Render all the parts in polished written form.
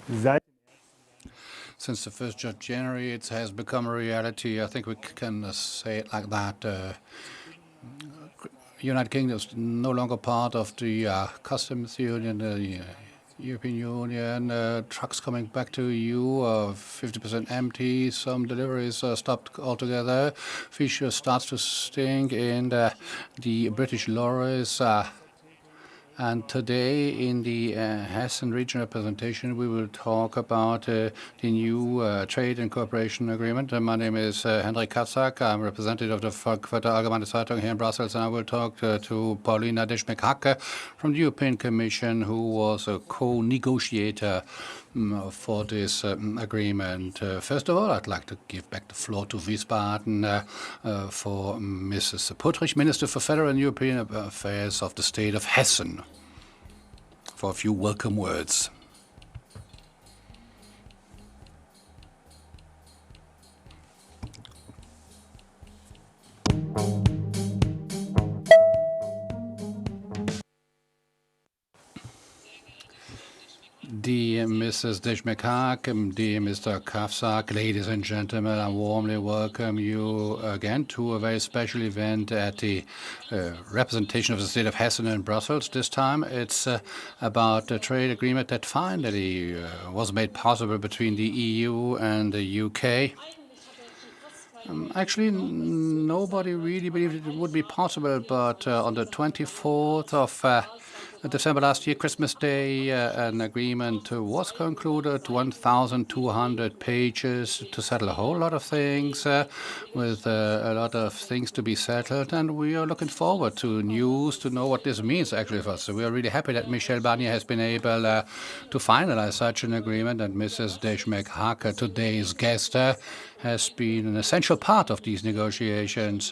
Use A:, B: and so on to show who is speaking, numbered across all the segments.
A: Seit
B: Since the 1st of January, it has become a reality. I think we can say it like that. United Kingdom is no longer part of the customs union, the European Union. Trucks coming back to EU are 50% empty. Some deliveries are stopped altogether. Fish starts to stink in the British lorries. And today, in the Hessen region representation, we will talk about the new trade and cooperation agreement. My name is Hendrik Kafsack. I'm representative of the Frankfurter Allgemeine Zeitung here in Brussels, and I will talk to Paulina Dejmek-Hack from the European Commission, who was a co-negotiator for this agreement. First of all, I'd like to give back the floor to Wiesbaden for Mrs. Puttrich, Minister for Federal and European Affairs of the state of Hessen, for a few welcome words. Dear Mrs. Dejmek-Hack, dear Mr. Kafsack, ladies and gentlemen, I warmly welcome you again to a very special event at the representation of the state of Hessen in Brussels. This time it's about a trade agreement that finally was made possible between the EU and the UK. Actually, nobody really believed it would be possible, but on the 24th of December last year, Christmas Day, an agreement was concluded, 1,200 pages to settle a whole lot of things, with a lot of things to be settled, and we are looking forward to news to know what this means actually for us. So we are really happy that Michel Barnier has been able to finalize such an agreement, and Mrs. Dejmek-Hack, today's guest, has been an essential part of these negotiations.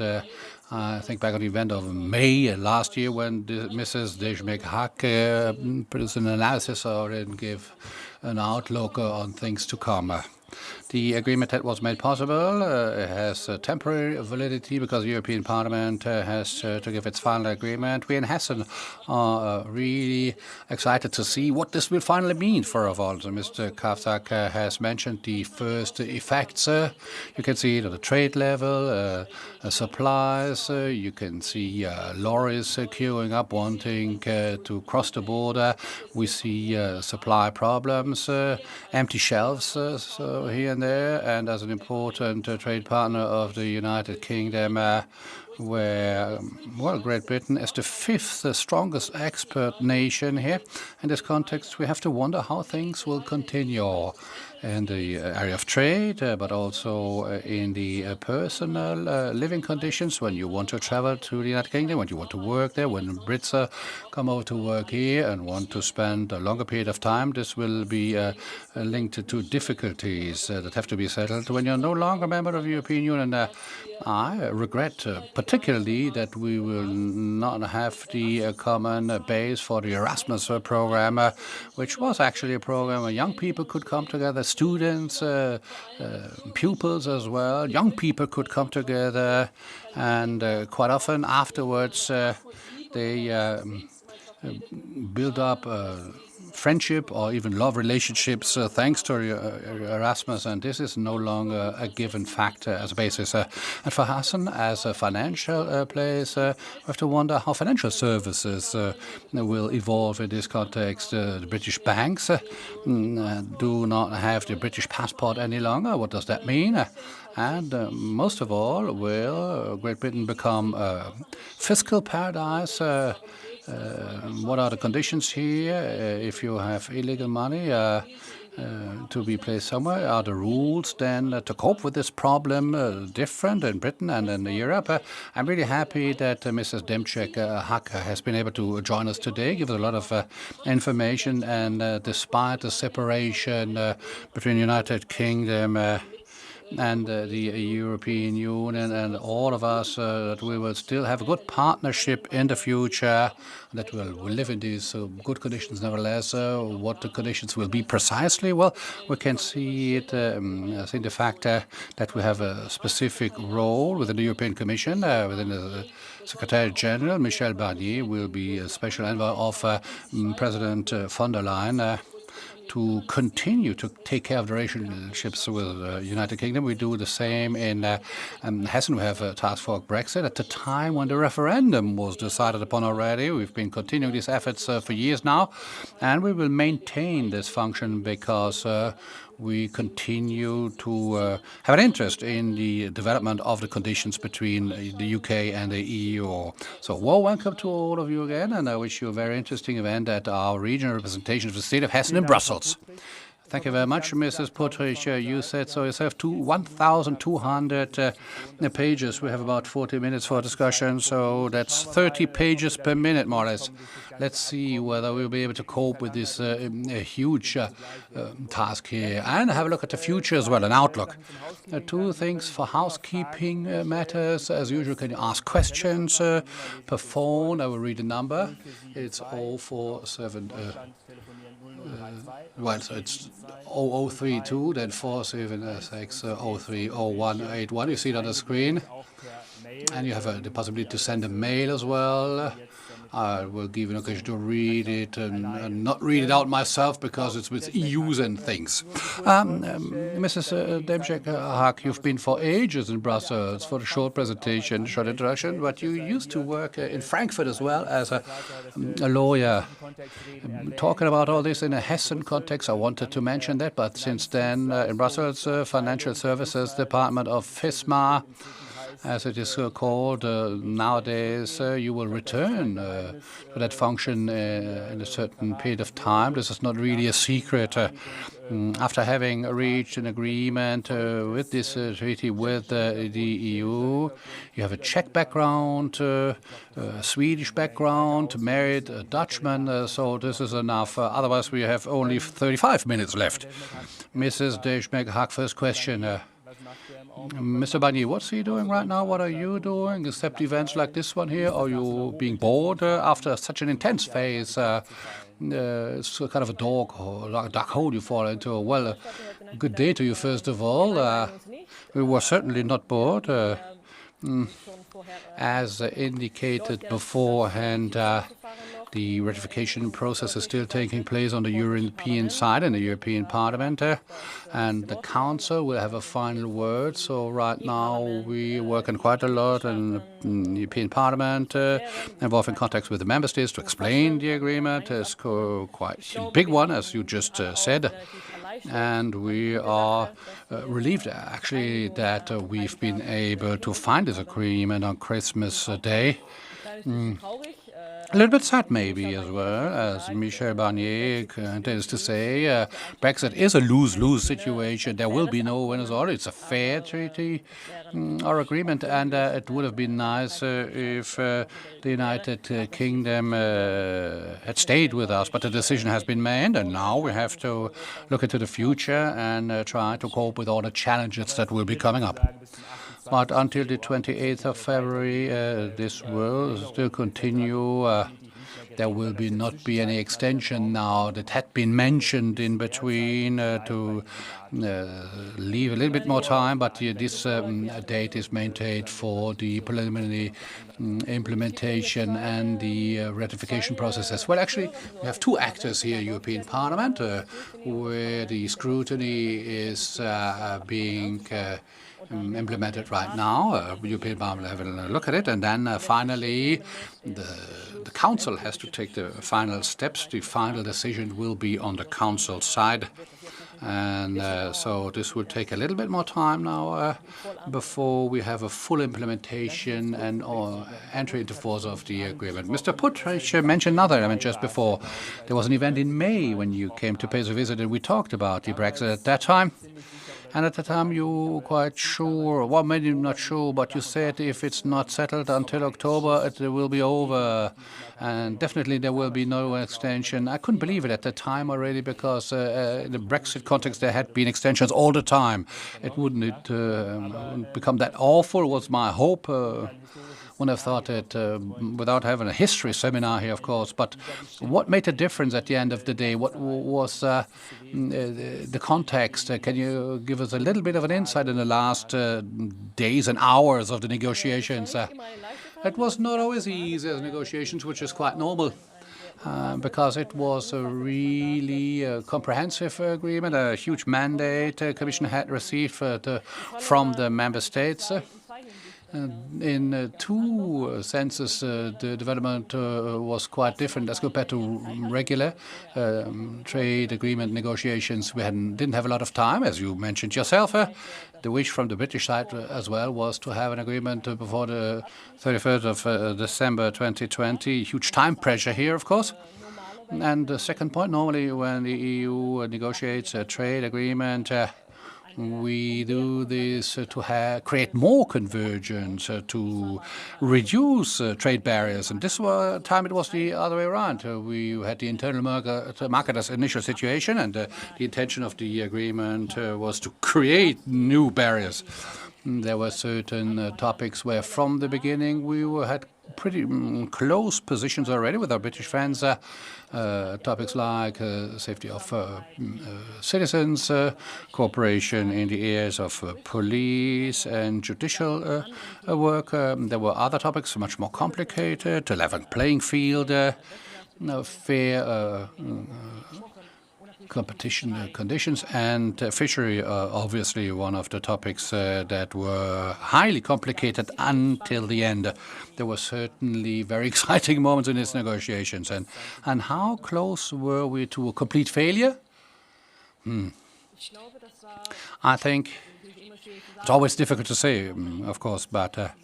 B: I think back on the event of May last year when Mrs. Dejmek-Hack produced an analysis or didn't give an outlook on things to come. The agreement that was made possible has temporary validity because the European Parliament has to give its final agreement. We in Hessen are really excited to see what this will finally mean for us all. So Mr. Kafsack has mentioned the first effects. You can see it at the trade level, supplies. You can see lorries queuing up wanting to cross the border. We see supply problems, empty shelves so here and there, and as an important trade partner of the United Kingdom, where, well, Great Britain is the fifth strongest export nation here. In this context, we have to wonder how things will continue in the area of trade, but also in the personal living conditions when you want to travel to the United Kingdom, when you want to work there, when Brits come over to work here and want to spend a longer period of time. This will be linked to difficulties that have to be settled when you're no longer a member of the European Union. I regret particularly that we will not have the common base for the Erasmus program, which was actually a program where young people could come together, students, pupils as well. Young people could come together, and quite often afterwards they build up friendship or even love relationships thanks to Erasmus, and this is no longer a given factor as a basis. And for Hessen, as a financial place, we have to wonder how financial services will evolve in this context. The British banks do not have the British passport any longer. What does that mean? And most of all, will Great Britain become a fiscal paradise? What are the conditions here? If you have illegal money to be placed somewhere, are the rules then to cope with this problem different in Britain and in Europe? I'm really happy that Mrs. Dejmek-Hack has been able to join us today, give us a lot of information, and despite the separation between the United Kingdom and the European Union and all of us, that we will still have a good partnership in the future, that we'll live in these good conditions nevertheless. What the conditions will be precisely, well, we can see it in the fact that we have a specific role within the European Commission, within the Secretary General. Michel Barnier will be a special envoy of President von der Leyen. to continue to take care of the relationships with the United Kingdom. We do the same in Hessen. We have a task force Brexit. At the time when the referendum was decided upon already, we've been continuing these efforts for years now, and we will maintain this function because we continue to have an interest in the development of the conditions between the UK and the EU. So, welcome to all of you again, and I wish you a very interesting event at our regional representation of the state of Hessen in Brussels. Thank you very much, Mrs. Puttrich. You said so yourself, 1,200 pages. We have about 40 minutes for discussion, so that's 30 pages per minute, more or less. Let's see whether we'll be able to cope with this huge task here and have a look at the future as well, an outlook. Two things for housekeeping matters. As usual, can you ask questions per phone? I will read the number. It's 047. Well, so it's 0032, then 476 030181. You see it on the screen. And you have the possibility to send a mail as well. I will give you an occasion to read it and not read it out myself because it's with EUs and things. Mrs. Dejmek-Hack, you've been for ages in Brussels for a short presentation, short introduction, but you used to work in Frankfurt as well as a lawyer. Talking about all this in a Hessen context, I wanted to mention that, but since then in Brussels, Financial Services Department of FISMA, as it is called nowadays, you will return to that function in a certain period of time. This is not really a secret. After having reached an agreement with this treaty with the EU, you have a Czech background, a Swedish background, married a Dutchman, so this is enough. Otherwise, we have only 35 minutes left. Mrs. Dejmek-Hack, first question. Mr. Barnier, what's he doing right now? What are you doing, except events like this one here? Are you being bored after such an intense phase? It's kind of a dark hole you fall into. Well, good day to you, first of all. We were certainly not bored. As indicated beforehand, the ratification process is still taking place on the European side in the European Parliament, and the Council will have a final word. So right now we are working quite a lot in the European Parliament, involved in contacts with the Member States to explain the agreement. It's quite a big one, as you just said. And we are relieved, actually, that we've been able to find this agreement on Christmas Day. A little bit sad, maybe, as well, as Michel Barnier tends to say. Brexit is a lose-lose situation. There will be no winners or it's a fair treaty or agreement, and it would have been nice if the United Kingdom had stayed with us. But the decision has been made, and now we have to look into the future and try to cope with all the challenges that will be coming up. But until the 28th of February, this will still continue. There will not be any extension now that had been mentioned in between to leave a little bit more time, but this date is maintained for the preliminary implementation and the ratification processes. Well, actually, we have two actors here, European Parliament, where the scrutiny is being implemented right now. European Parliament will have a look at it, and then finally the Council has to take the final steps. The final decision will be on the Council side, and so this will take a little bit more time now before we have a full implementation and entry into force of the agreement. Mr. Puttrich mentioned another element just before. There was an event in May when you came to pay us a visit, and we talked about the Brexit at that time. And at the time you were quite sure, well, maybe not sure, but you said if it's not settled until October, it will be over. And definitely there will be no extension. I couldn't believe it at the time already, because in the Brexit context there had been extensions all the time. It wouldn't become that awful, was my hope. Wouldn't have thought it without having a history seminar here, of course. But what made the difference at the end of the day? What was the context? Can you give us a little bit of an insight in the last days and hours of the negotiations? It was not always easy as negotiations, which is quite normal. Because it was a really comprehensive agreement, a huge mandate the Commission had received from the member states. In two senses, the development was quite different as compared to regular trade agreement negotiations. We didn't have a lot of time, as you mentioned yourself. The wish from the British side as well was to have an agreement before the 31st of December 2020. Huge time pressure here, of course. And the second point, normally when the EU negotiates a trade agreement, we do this to create more convergence, to reduce trade barriers. And this time it was the other way around. We had the internal market as initial situation, and the intention of the agreement was to create new barriers. There were certain topics where from the beginning we had pretty close positions already with our British friends. Topics like safety of citizens, cooperation in the areas of police and judicial work. There were other topics much more complicated, a level playing field, fair competition conditions, and fishery, obviously one of the topics that were highly complicated until the end. There were certainly very exciting moments in these negotiations. And how close were we to a complete failure? I think it's always difficult to say, of course, but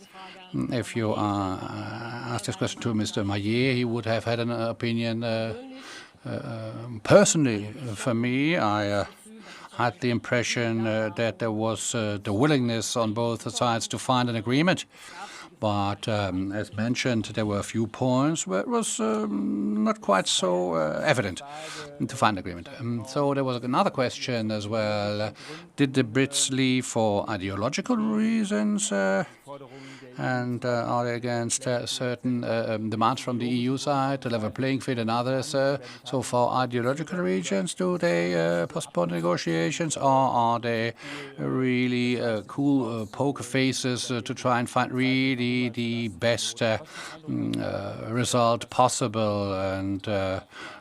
B: if you asked this question to Mr. Maillet, he would have had an opinion. Personally, for me, I had the impression that there was the willingness on both sides to find an agreement. But as mentioned, there were a few points where it was not quite so evident to find agreement. So there was another question as well. Did the Brits leave for ideological reasons? And are they against certain demands from the EU side, to level playing field and others? So for ideological reasons, do they postpone negotiations, or are they really cool poker faces to try and find really the best result possible and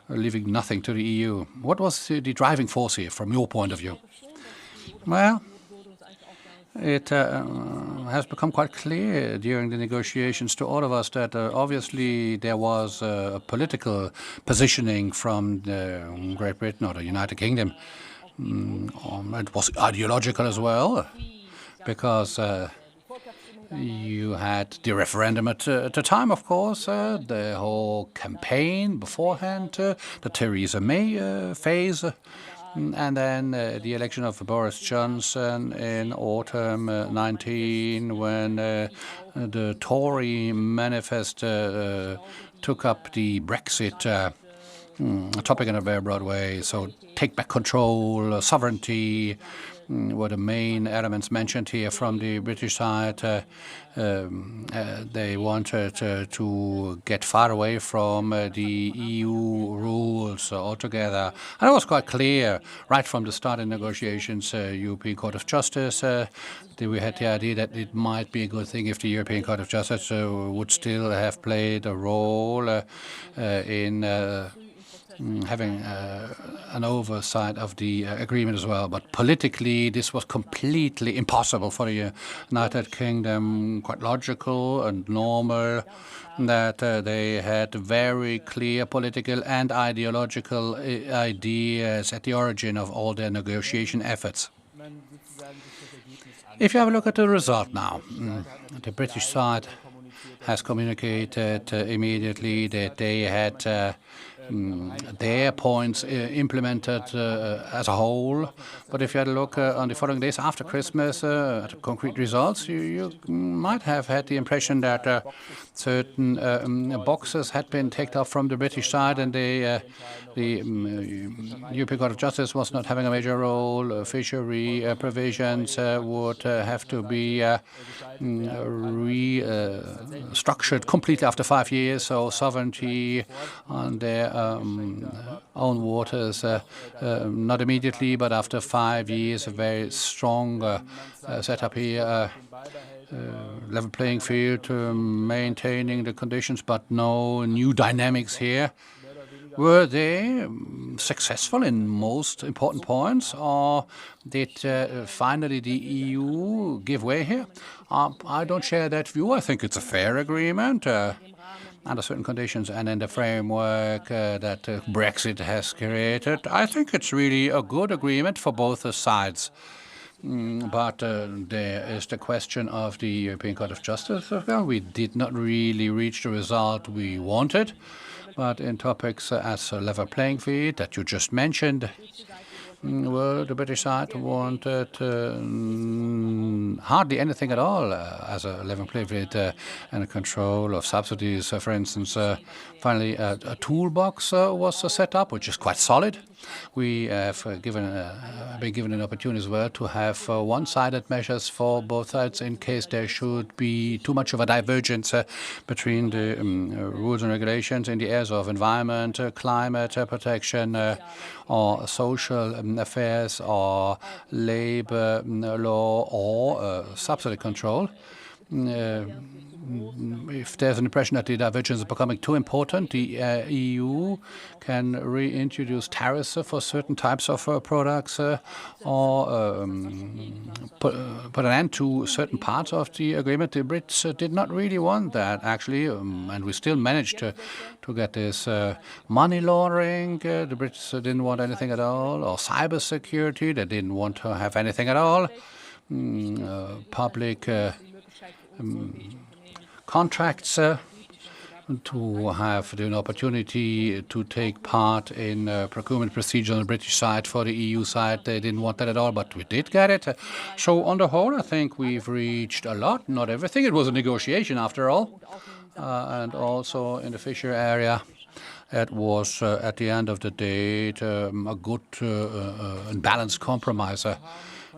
B: leaving nothing to the EU? What was the driving force here from your point of view? Well, it has become quite clear during the negotiations to all of us that obviously there was a political positioning from Great Britain or the United Kingdom. It was ideological as well, because you had the referendum at the time, of course, the whole campaign beforehand, the Theresa May phase. And then the election of Boris Johnson in autumn 19, when the Tory manifesto took up the Brexit topic in a very broad way. So take back control, sovereignty were the main elements mentioned here from the British side. They wanted to get far away from the EU rules altogether. And it was quite clear right from the start in negotiations, European Court of Justice, we had the idea that it might be a good thing if the European Court of Justice would still have played a role in having an oversight of the agreement as well. But politically, this was completely impossible for the United Kingdom, quite logical and normal that they had very clear political and ideological ideas at the origin of all their negotiation efforts. If you have a look at the result now, the British side has communicated immediately that they had their points implemented as a whole. But if you had a look on the following days after Christmas at concrete results, you might have had the impression that certain boxes had been taken off from the British side, and the European Court of Justice was not having a major role. Fishery provisions would have to be restructured completely after 5 years, so sovereignty on their own waters, not immediately, but after 5 years, a very strong setup here. level playing field, maintaining the conditions, but no new dynamics here. Were they successful in most important points, or did finally the EU give way here? I don't share that view. I think it's a fair agreement under certain conditions and in the framework that Brexit has created. I think it's really a good agreement for both sides. But there is the question of the European Court of Justice. We did not really reach the result we wanted. But in topics as a level playing field that you just mentioned, well, the British side wanted hardly anything at all as a level playing field and a control of subsidies. For instance, finally, a toolbox was set up, which is quite solid. We have been given an opportunity as well to have one-sided measures for both sides in case there should be too much of a divergence between the rules and regulations in the areas of environment, climate protection, or social affairs, or labor law, or subsidy control. If there's an impression that the divergence is becoming too important, the EU can reintroduce tariffs for certain types of products or put an end to certain parts of the agreement. The Brits did not really want that, actually, and we still managed to get this money laundering. The Brits didn't want anything at all, or cyber security. They didn't want to have anything at all. Public contracts to have an opportunity to take part in procurement procedure on the British side. For the EU side, they didn't want that at all, but we did get it. So on the whole, I think we've reached a lot, not everything. It was a negotiation after all. And also in the fishery area, it was, at the end of the day, a good and balanced compromise.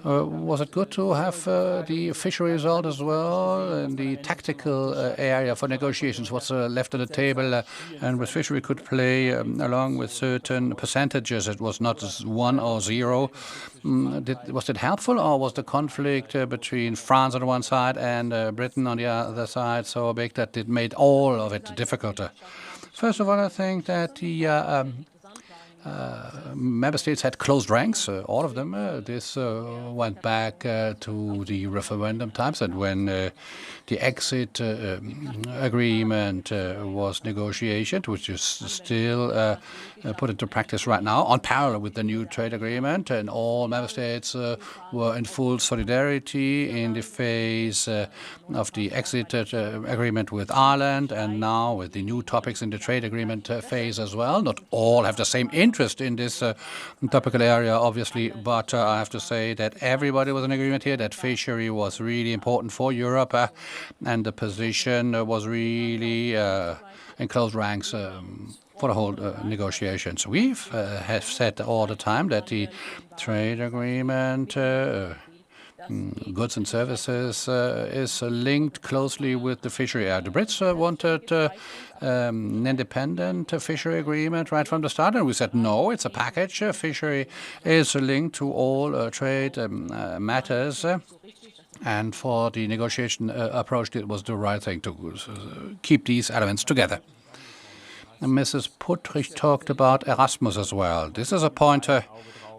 B: Was it good to have the fishery result as well in the tactical area for negotiations? What's left on the table, and with fishery could play along with certain percentages. It was not 1 or 0. Was it helpful, or was the conflict between France on the one side and Britain on the other side so big that it made all of it difficult? First of all, I think that the member states had closed ranks, all of them. This went back to the referendum times, and when the exit agreement was negotiated, which is still put into practice right now, on parallel with the new trade agreement, and all member states were in full solidarity in the phase of the exit agreement with Ireland, and now with the new topics in the trade agreement phase as well. Not all have the same interest in this topical area, obviously, but I have to say that everybody was in agreement here that fishery was really important for Europe, and the position was really in close ranks for the whole negotiations. We have said all the time that the trade agreement, goods and services, is linked closely with the fishery area. The Brits wanted an independent fishery agreement right from the start, and we said no, it's a package. Fishery is linked to all trade matters. And for the negotiation approach, it was the right thing to keep these elements together. And Mrs. Puttrich talked about Erasmus as well. This is a point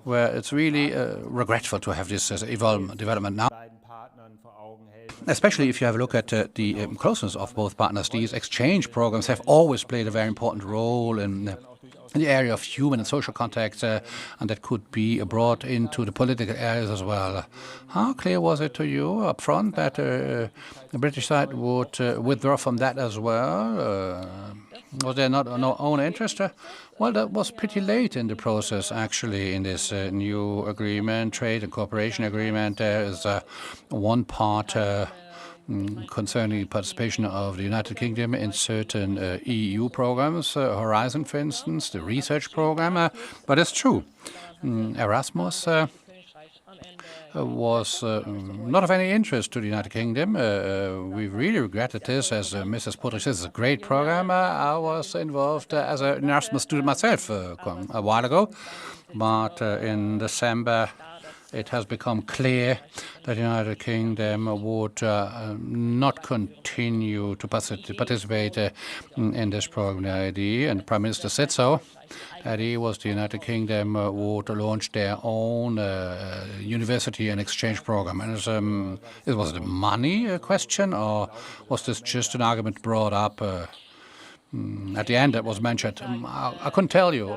B: where it's really regretful to have this development now, especially if you have a look at the closeness of both partners. These exchange programs have always played a very important role in the area of human and social contacts, and that could be brought into the political areas as well. How clear was it to you up front that the British side would withdraw from that as well? Was there not no own interest? Well, that was pretty late in the process, actually, in this new agreement, trade and cooperation agreement. There is one part concerning participation of the United Kingdom in certain EU programs, Horizon, for instance, the research program. But it's true, Erasmus was not of any interest to the United Kingdom. We really regretted this, as Mrs. Puttrich says, it's a great program. I was involved as an Erasmus student myself a while ago, but in December it has become clear that the United Kingdom would not continue to participate in this program. The idea, and the Prime Minister said so, the idea was the United Kingdom would launch their own university and exchange program. And was it a money question, or was this just an argument brought up at the end that was mentioned? I couldn't tell you.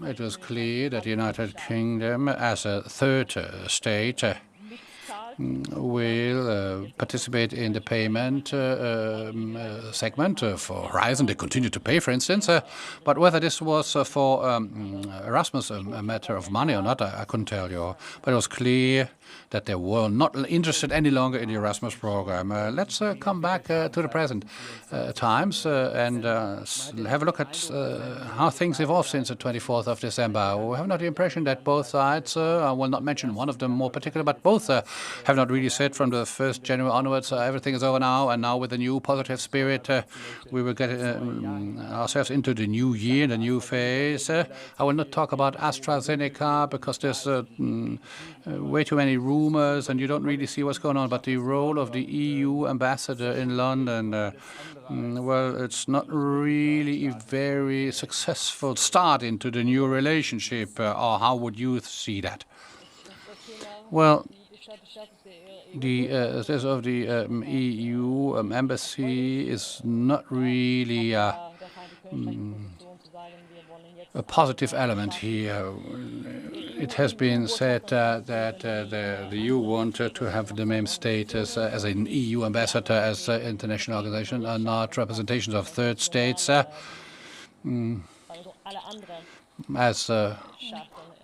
B: It was clear that the United Kingdom, as a third state, will participate in the payment segment for Horizon. They continue to pay, for instance. But whether this was for Erasmus a matter of money or not, I couldn't tell you. But it was clear that they were not interested any longer in the Erasmus program. Let's come back to the present times and have a look at how things evolved since the 24th of December. We have not the impression that both sides, I will not mention one of them more particular, but both have not really said from the 1st January onwards, everything is over now, and now with the new positive spirit, we will get ourselves into the new year, the new phase. I will not talk about AstraZeneca because there's way too many rumors and you don't really see what's going on. But the role of the EU ambassador in London, well, it's not really a very successful start into the new relationship. Or how would you see that? Well, the status of the EU embassy is not really a positive element here. It has been said that the EU wanted to have the same status as an EU ambassador, as international organization, and not representations of third states, as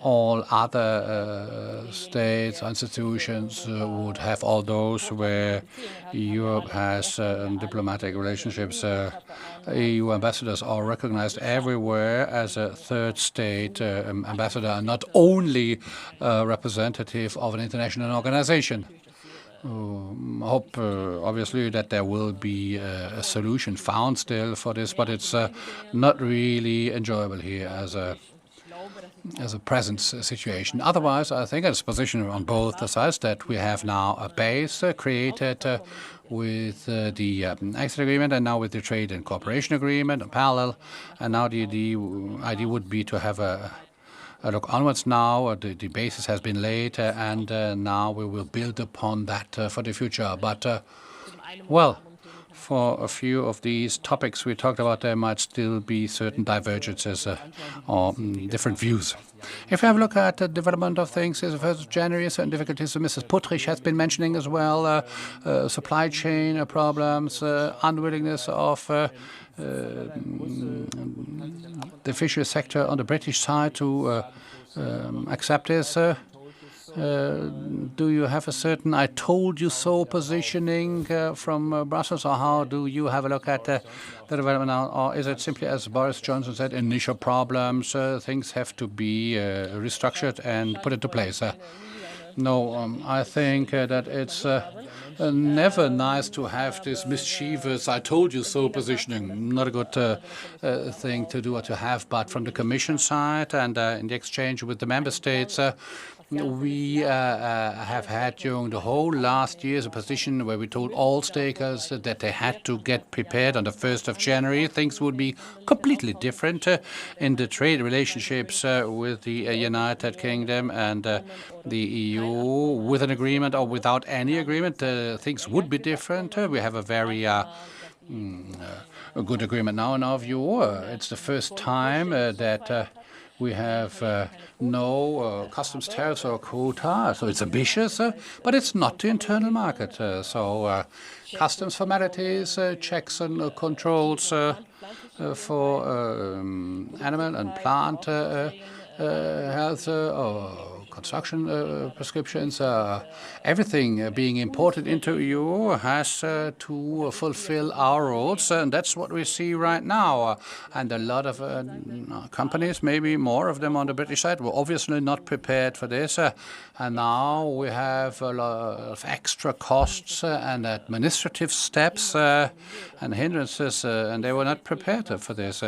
B: all other states, institutions would have all those where Europe has diplomatic relationships. EU ambassadors are recognized everywhere as a third state ambassador, and not only a representative of an international organization. I hope, obviously, that there will be a solution found still for this, but it's not really enjoyable here as a present situation. Otherwise, I think it's a position on both sides that we have now a base created with the exit agreement and now with the trade and cooperation agreement in parallel. And now the idea would be to have a look onwards now. The basis has been laid, and now we will build upon that for the future. But, well, for a few of these topics we talked about, there might still be certain divergences or different views. If we have a look at the development of things since the 1st of January, certain difficulties Mrs. Puttrich has been mentioning as well, supply chain problems, unwillingness of the fisheries sector on the British side to accept this. Do you have a certain "I told you so" positioning from Brussels, or how do you have a look at the development now? Or is it simply, as Boris Johnson said, initial problems, things have to be restructured and put into place? No, I think that it's never nice to have this mischievous "I told you so" positioning. Not a good thing to do or to have. But from the Commission side and in the exchange with the member states, we have had during the whole last year a position where we told all stakeholders that they had to get prepared on the 1st of January. Things would be completely different in the trade relationships with the United Kingdom and the EU. With an agreement or without any agreement, things would be different. We have a very a good agreement now in our view. It's the first time that we have no customs tariffs or quota, so it's ambitious, but it's not the internal market. So customs formalities, checks and controls for animal and plant health, construction prescriptions, everything being imported into EU has to fulfill our rules, and that's what we see right now. And a lot of companies, maybe more of them on the British side, were obviously not prepared for this. And now we have a lot of extra costs and administrative steps and hindrances, and they were not prepared for this.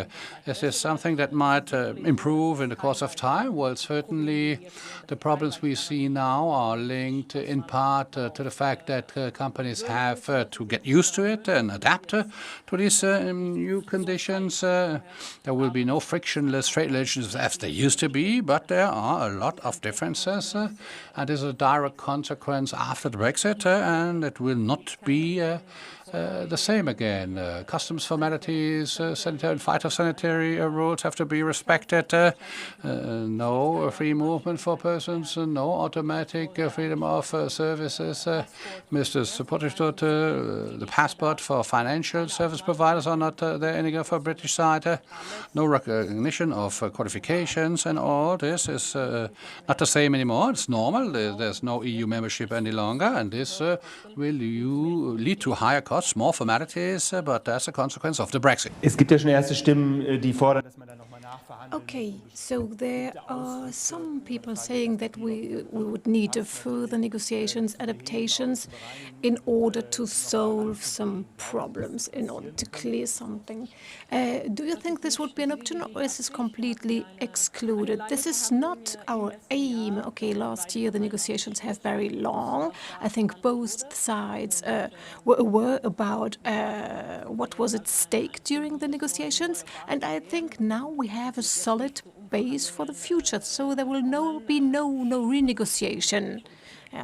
B: Is this something that might improve in the course of time? Well, certainly the The problems we see now are linked in part to the fact that companies have to get used to it and adapt to these new conditions. There will be no frictionless trade relations as they used to be, but there are a lot of differences, and this is a direct consequence after the Brexit, and it will not be the same again. Customs formalities, sanitary and phytosanitary rules have to be respected. No free movement for persons, no automatic freedom of services. Mr. Puttrich, the passport for financial service providers are not there anymore for British side. No recognition of qualifications, and all this is not the same anymore. It's normal. There's no EU membership any longer, and this will lead to higher costs, more formalities, but that's a consequence of the Brexit.
A: Es gibt ja schon erste Stimmen, die fordern, dass man da nochmal nachverhandelt.
C: Okay, so there are some people saying that we would need further negotiations, adaptations, in order to solve some problems, in order to clear something. Do you think this would be an option, or is this completely excluded? This is not our aim. Okay, last year the negotiations have very long. I think both sides were aware about what was at stake during the negotiations, and I think now we have a solid base for the future, so there will be no renegotiation.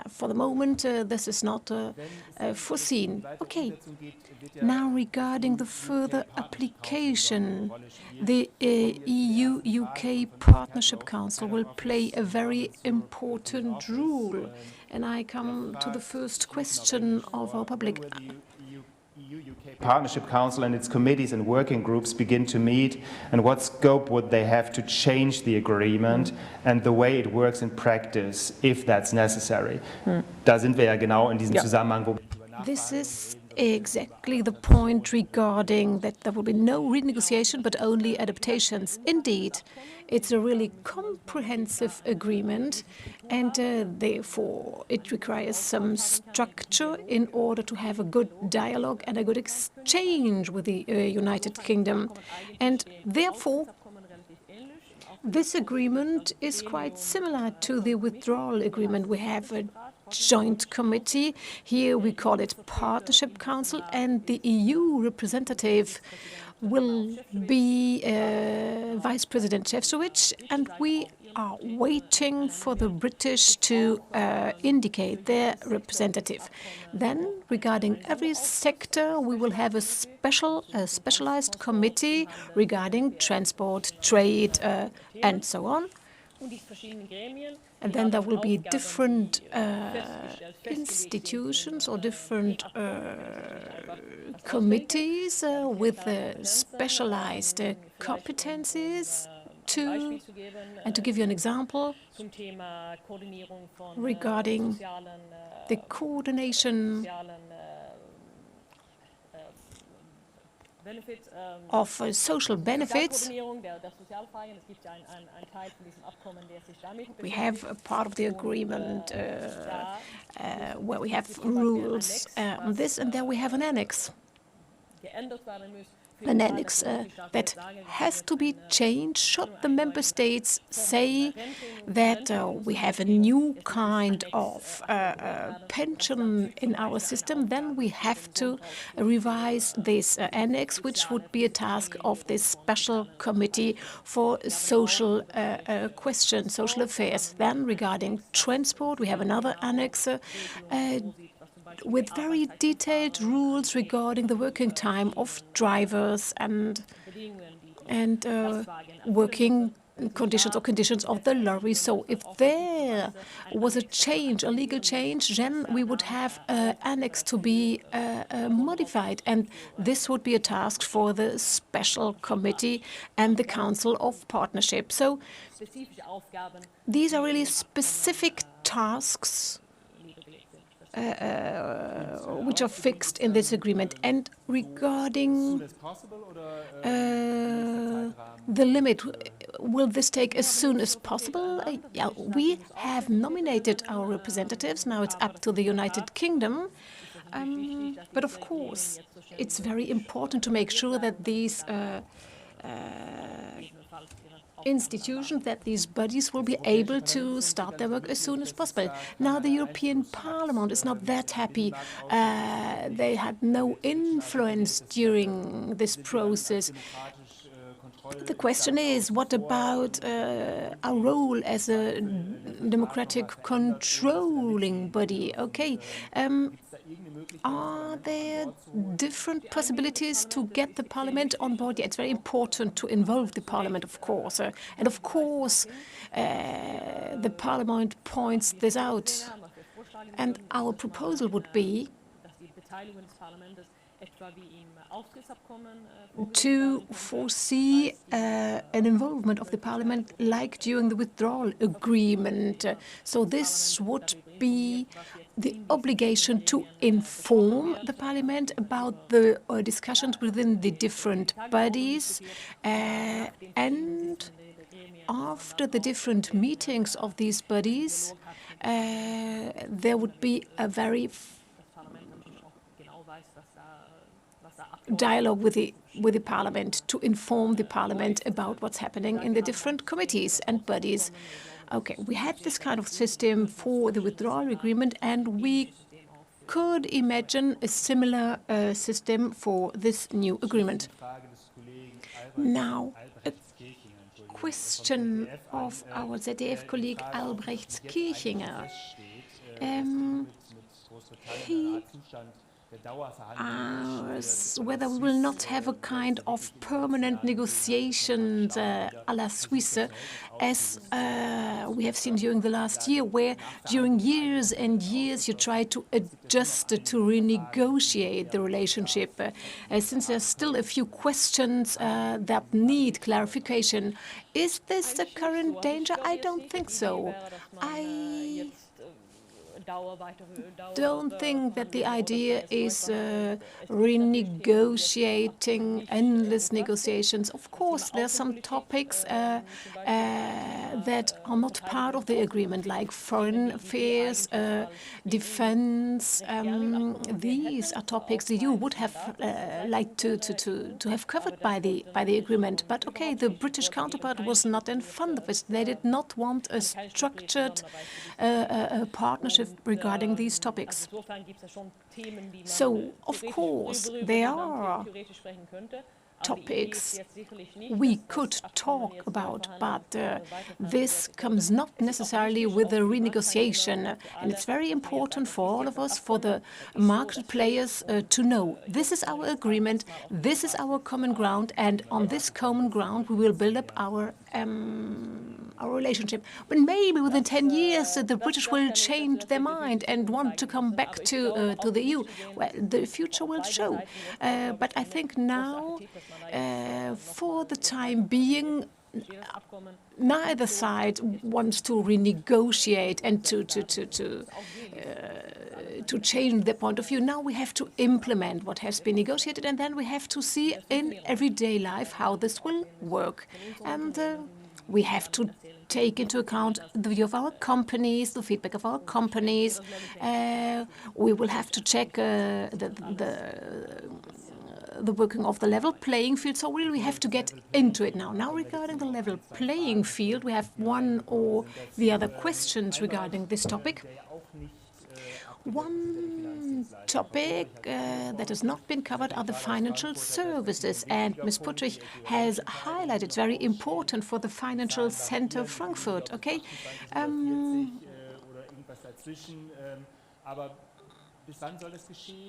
C: For the moment, this is not foreseen. Okay. Now, regarding the further application, the EU-UK Partnership Council will play a very important role. And I come to the first question of our public.
A: Partnership Council and its committees and working groups begin to meet, and what scope would they have to change the agreement and the way it works in practice, if that's necessary? Da sind wir ja genau in diesem Zusammenhang, wo
C: This is exactly the point regarding that there will be no renegotiation but only adaptations. Indeed, it's a really comprehensive agreement, and therefore it requires some structure in order to have a good dialogue and a good exchange with the United Kingdom. And therefore, this agreement is quite similar to the withdrawal agreement. We have a joint committee. Here we call it Partnership Council, and the EU representative will be Vice President Šefčovič, and we are waiting for the British to indicate their representative. Then, regarding every sector, we will have a specialized committee regarding transport, trade, and so on. And then there will be different institutions or different committees with specialized competencies. And to give you an example, regarding the coordination of social benefits, we have a part of the agreement where we have rules on this, and there we have an annex. An annex that has to be changed should the member states say that we have a new kind of pension in our system. Then we have to revise this annex, which would be a task of this special committee for social questions, social affairs. Then regarding transport, we have another annex with very detailed rules regarding the working time of drivers and working conditions or conditions of the lorry. So if there was a change, a legal change, then we would have an annex to be modified, and this would be a task for the special committee and the Council of Partnership. So these are really specific tasks which are fixed in this agreement. And regarding the limit, will this take as soon as possible? Yeah, we have nominated our representatives. Now it's up to the United Kingdom. But of course, it's very important to make sure that these institutions, that these bodies will be able to start their work as soon as possible. Now the European Parliament is not that happy. They had no influence during this process. The question is, what about our role as a democratic controlling body? Okay, are there different possibilities to get the Parliament on board? Yeah, it's very important to involve the Parliament, of course. And of course, the Parliament points this out. And our proposal would be to foresee an involvement of the Parliament like during the withdrawal agreement. So this would be the obligation to inform the Parliament about the discussions within the different bodies, and after the different meetings of these bodies, there would be a very dialogue with the Parliament to inform the Parliament about what's happening in the different committees and bodies. Okay, we had this kind of system for the withdrawal agreement, and we could imagine a similar system for this new agreement. Now, a question of our ZDF colleague Albrecht-Kirchinger. He whether we will not have a kind of permanent negotiations a la Suisse, as we have seen during the last year, where during years and years you try to adjust to renegotiate the relationship. Since there's still a few questions that need clarification, is this the current danger? I don't think so. I don't think that the idea is renegotiating endless negotiations. Of course, there are some topics that are not part of the agreement, like foreign affairs, defense. These are topics the EU would have liked to have covered by the agreement. But okay, the British counterpart was not in fond of it. They did not want a structured partnership regarding these topics. So, of course, there are topics we could talk about, but this comes not necessarily with a renegotiation. And it's very important for all of us, for the market players, to know this is our agreement, this is our common ground, and on this common ground we will build up our relationship. But maybe within 10 years the British will change their mind and want to come back to the EU. Well, the future will show. But I think now, for the time being, neither side wants to renegotiate and to change their point of view. Now we have to implement what has been negotiated, and then we have to see in everyday life how this will work. And we have to take into account the view of our companies, the feedback of our companies. We will have to check the working of the level playing field. So really we have to get into it now. Now regarding the level playing field, we have one or the other questions regarding this topic. One topic that has not been covered are the financial services, and Ms. Puttrich has highlighted it's very important for the financial center Frankfurt. Okay.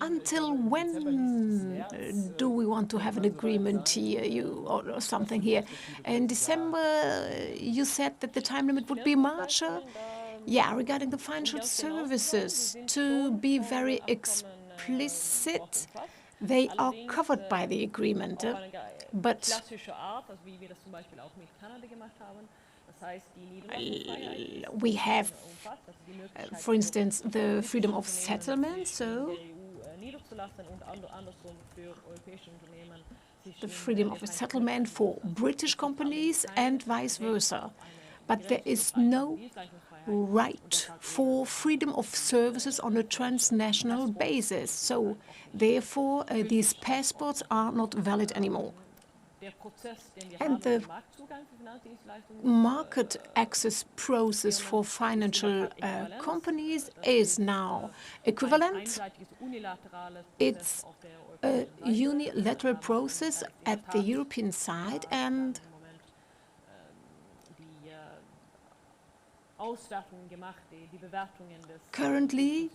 C: Until when do we want to have an agreement here, or something here? In December, you said that the time limit would be March. Yeah, regarding the financial services, to be very explicit, they are covered by the agreement, but we have, for instance, the freedom of settlement, so the freedom of settlement for British companies and vice versa. But there is no right for freedom of services on a transnational basis. So, therefore, these passports are not valid anymore. And the market access process for financial companies is now equivalent. It's a unilateral process at the European side, and currently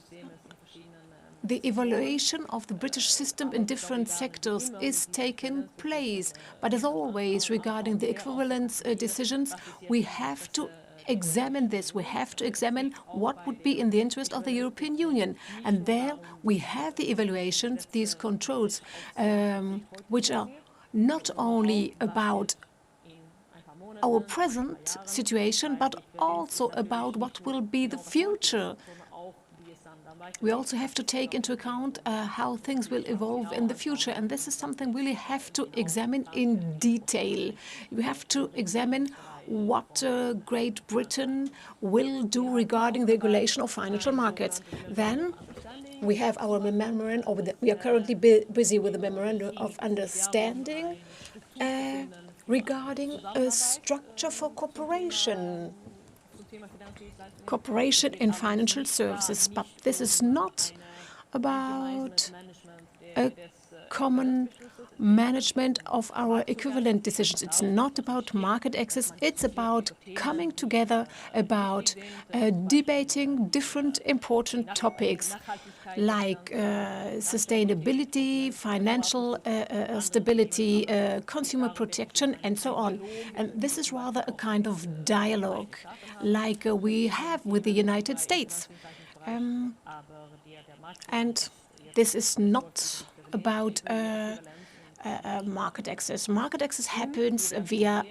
C: the evaluation of the British system in different sectors is taking place. But as always, regarding the equivalence decisions, we have to examine this. We have to examine what would be in the interest of the European Union. And there we have the evaluations, these controls, which are not only about our present situation, but also about what will be the future. We also have to take into account how things will evolve in the future, and this is something we really have to examine in detail. We have to examine what Great Britain will do regarding the regulation of financial markets. Then we have our memorandum, or we are currently busy with the memorandum of understanding regarding a structure for cooperation in financial services. But this is not about a common management of our equivalent decisions. It's not about market access. It's about coming together, about debating different important topics like sustainability, financial stability, consumer protection, and so on. And this is rather a kind of dialogue like we have with the United States. And this is not about market access. Market access happens via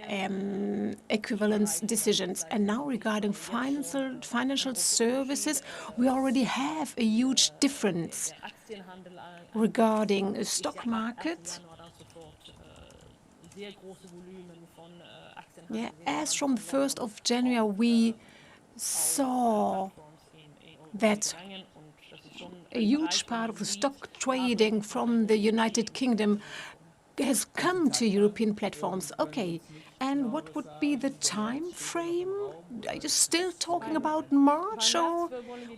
C: equivalence decisions. And now regarding financial services, we already have a huge difference. Regarding the stock market, as from the 1st of January, we saw that a huge part of the stock trading from the United Kingdom has come to European platforms. Okay, and what would be the time frame? Are you still talking about March? Or,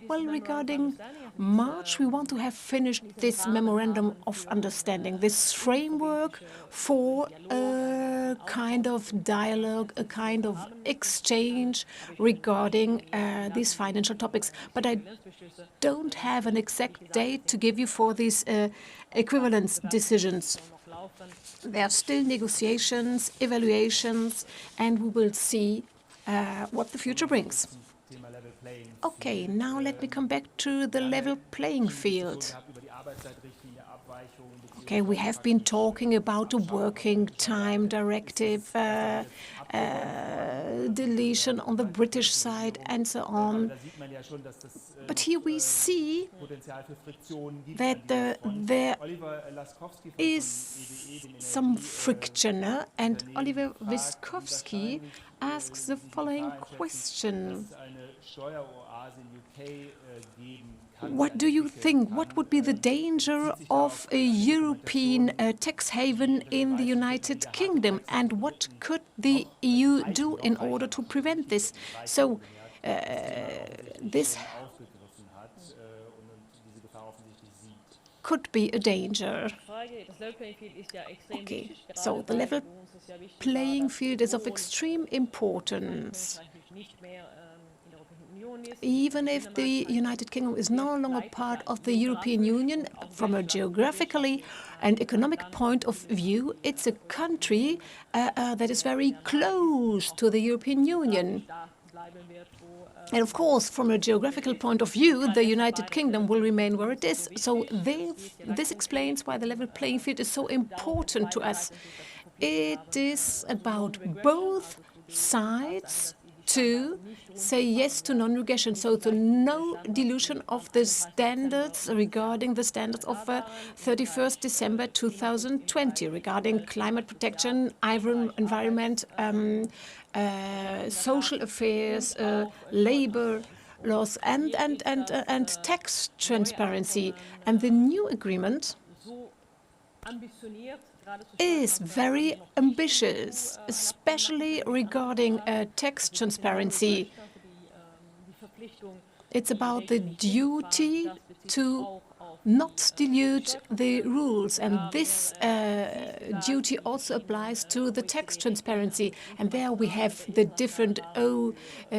C: well, regarding March, we want to have finished this memorandum of understanding, this framework for a kind of dialogue, a kind of exchange regarding these financial topics. But I don't have an exact date to give you for these equivalence decisions. There are still negotiations, evaluations, and we will see what the future brings. Okay, now let me come back to the level playing field. Okay, we have been talking about the working time directive, deletion on the British side, and so on. But here we see that there is some friction, and Oliver Wiskowski asks the following question. What do you think? What would be the danger of a European tax haven in the United Kingdom? And what could the EU do in order to prevent this? So this could be a danger. Okay, so the level playing field is of extreme importance. Even if the United Kingdom is no longer part of the European Union, from a geographically and economic point of view, it's a country that is very close to the European Union. And of course, from a geographical point of view, the United Kingdom will remain where it is. So this explains why the level playing field is so important to us. It is about both sides to say yes to non-regression, so to no dilution of the standards regarding the standards of 31st December 2020 regarding climate protection, environment, social affairs, labor laws, and tax transparency. And the new agreement is very ambitious, especially regarding tax transparency. It's about the duty to not dilute the rules, and this duty also applies to the tax transparency. And there we have the different OCDE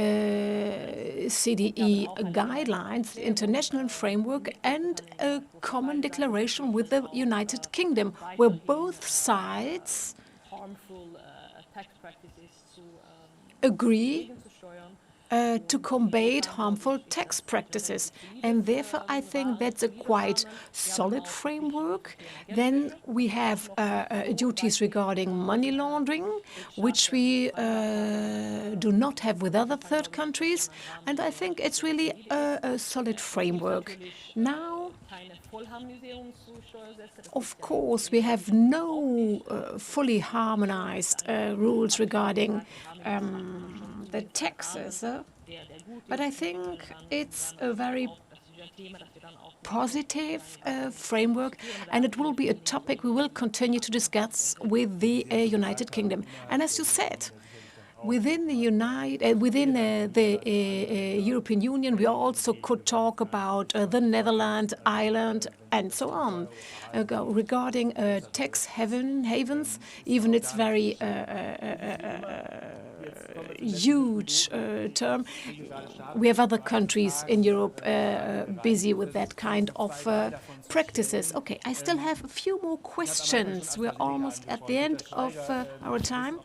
C: guidelines, the international framework, and a common declaration with the United Kingdom, where both sides agree to combat harmful tax practices. And therefore, I think that's a quite solid framework. Then we have duties regarding money laundering, which we do not have with other third countries. And I think it's really a solid framework. Now, of course, we have no fully harmonized rules regarding the taxes, but I think it's a very positive framework, and it will be a topic we will continue to discuss with the United Kingdom. And as you said, within the European Union, we also could talk about the Netherlands, Ireland, and so on. Regarding tax havens, even it's very huge term. We have other countries in Europe busy with that kind of practices. Okay, I still have a few more questions. We're almost at the end of our time.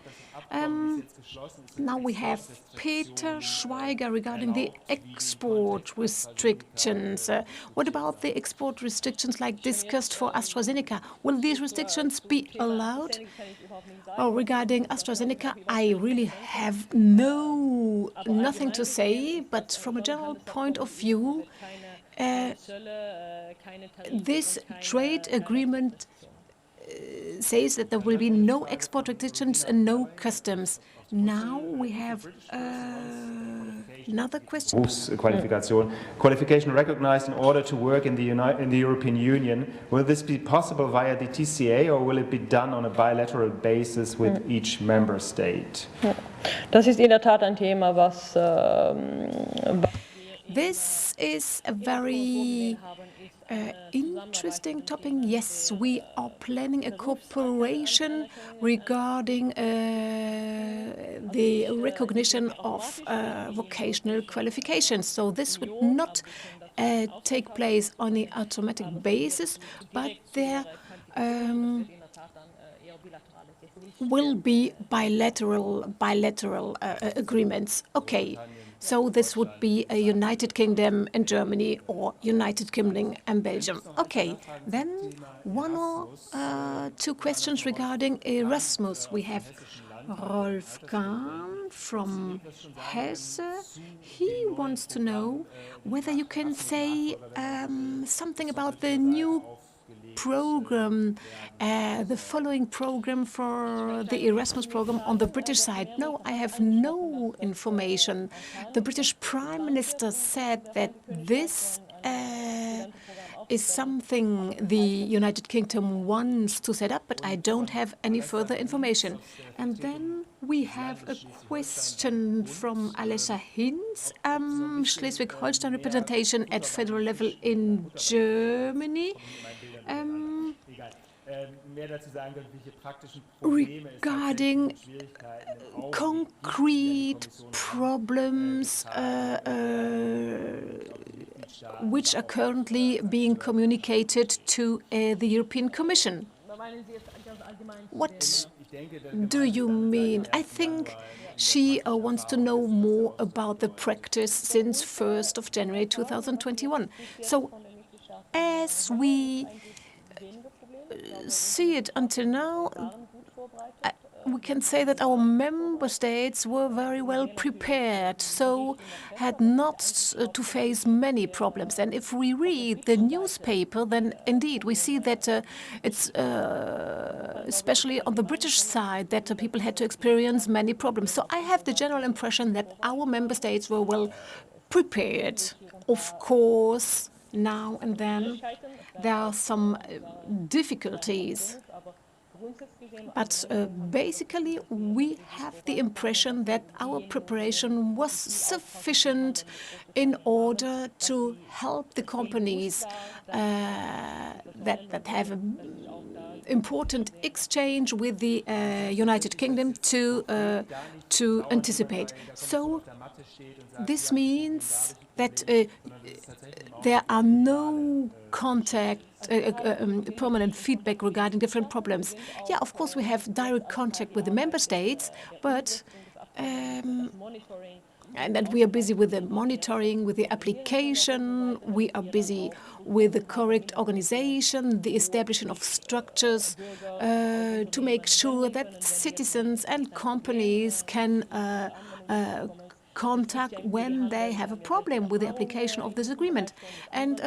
C: Now we have Peter Schweiger regarding the export restrictions. What about the export restrictions like discussed for AstraZeneca? Will these restrictions be allowed? Well, regarding AstraZeneca, I really have nothing to say, but from a general point of view, this trade agreement says that there will be no export restrictions and no customs. Now we have another question.
A: Qualification recognized in order to work in the European Union. Will this be possible via the TCA, or will it be done on a bilateral basis with each member state?
D: Das ist in der Tat ein Thema, was
C: This is a very interesting topic. Yes, we are planning a cooperation regarding the recognition of vocational qualifications. So this would not take place on an automatic basis, but there will be bilateral agreements. Okay. So this would be a United Kingdom and Germany, or United Kingdom and Belgium. Okay, then one or two questions regarding Erasmus. We have Rolf Kahn from Hessen. He wants to know whether you can say something about the new program, the following program for the Erasmus program on the British side. No, I have no information. The British Prime Minister said that this is something the United Kingdom wants to set up, but I don't have any further information. And then we have a question from Alessia Hinz, Schleswig-Holstein representation at federal level in Germany. Regarding concrete problems which are currently being communicated to the European Commission. What do you mean? I think she wants to know more about the practice since 1st of January 2021. So as we see it until now, we can say that our member states were very well prepared, so had not to face many problems. And if we read the newspaper, then indeed we see that it's especially on the British side that people had to experience many problems. So I have the general impression that our member states were well prepared. Of course, now and then there are some difficulties. But basically, we have the impression that our preparation was sufficient in order to help the companies that have an important exchange with the United Kingdom to anticipate. So this means that there are no permanent feedback regarding different problems. Yeah, of course, we have direct contact with the member states, but and that we are busy with the monitoring, with the application, we are busy with the correct organization, the establishment of structures to make sure that citizens and companies can contact when they have a problem with the application of this agreement. And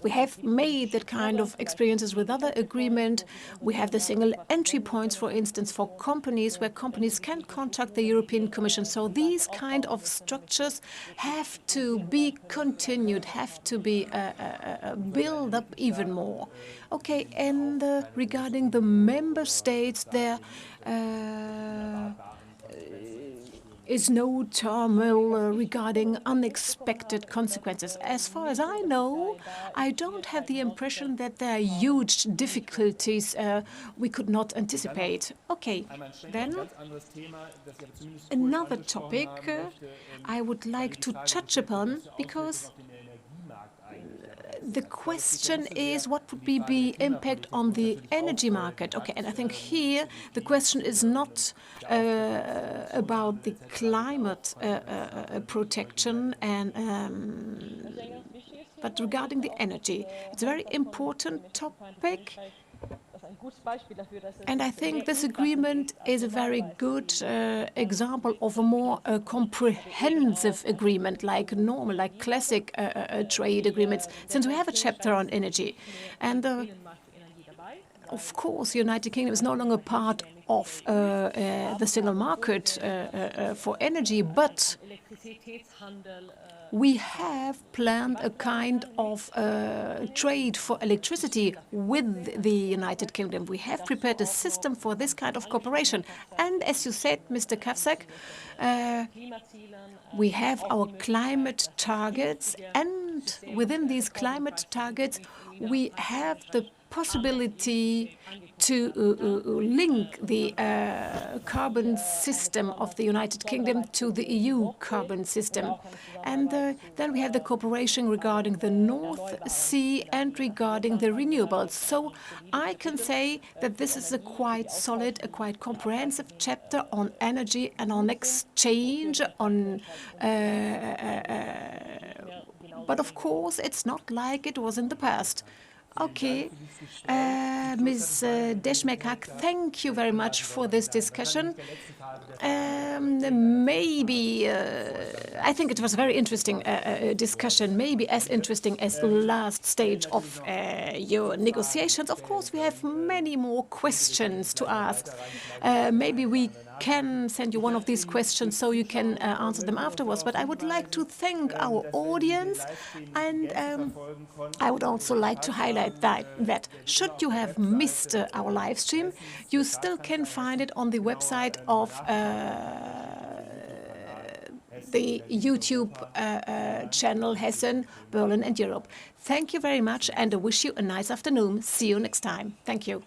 C: we have made that kind of experiences with other agreements. We have the single entry points, for instance, for companies, where companies can contact the European Commission. So these kind of structures have to be continued, have to be built up even more. Okay, and regarding the member states, there is no turmoil regarding unexpected consequences. As far as I know, I don't have the impression that there are huge difficulties we could not anticipate. Okay, then another topic I would like to touch upon, because the question is, what would be the impact on the energy market? Okay, and I think here the question is not about the climate protection, but regarding the energy. It's a very important topic. And I think this agreement is a very good example of a more comprehensive agreement, like normal, like classic trade agreements, since we have a chapter on energy. And of course, the United Kingdom is no longer part of the single market for energy, but we have planned a kind of trade for electricity with the United Kingdom. We have prepared a system for this kind of cooperation. And as you said, Mr. Kafsack, we have our climate targets, and within these climate targets, we have the possibility to link the carbon system of the United Kingdom to the EU carbon system. And then we have the cooperation regarding the North Sea and regarding the renewables. So I can say that this is a quite solid, a quite comprehensive chapter on energy and on exchange, on but of course it's not like it was in the past. Okay, Ms. Dejmek-Hack, thank you very much for this discussion. Maybe, I think it was a very interesting discussion, maybe as interesting as the last stage of your negotiations. Of course, we have many more questions to ask. Maybe we can send you one of these questions so you can answer them afterwards. But I would like to thank our audience, and I would also like to highlight that should you have missed our live stream, you still can find it on the website of the YouTube channel Hessen, Berlin and Europe. Thank you very much, and I wish you a nice afternoon. See you next time. Thank you.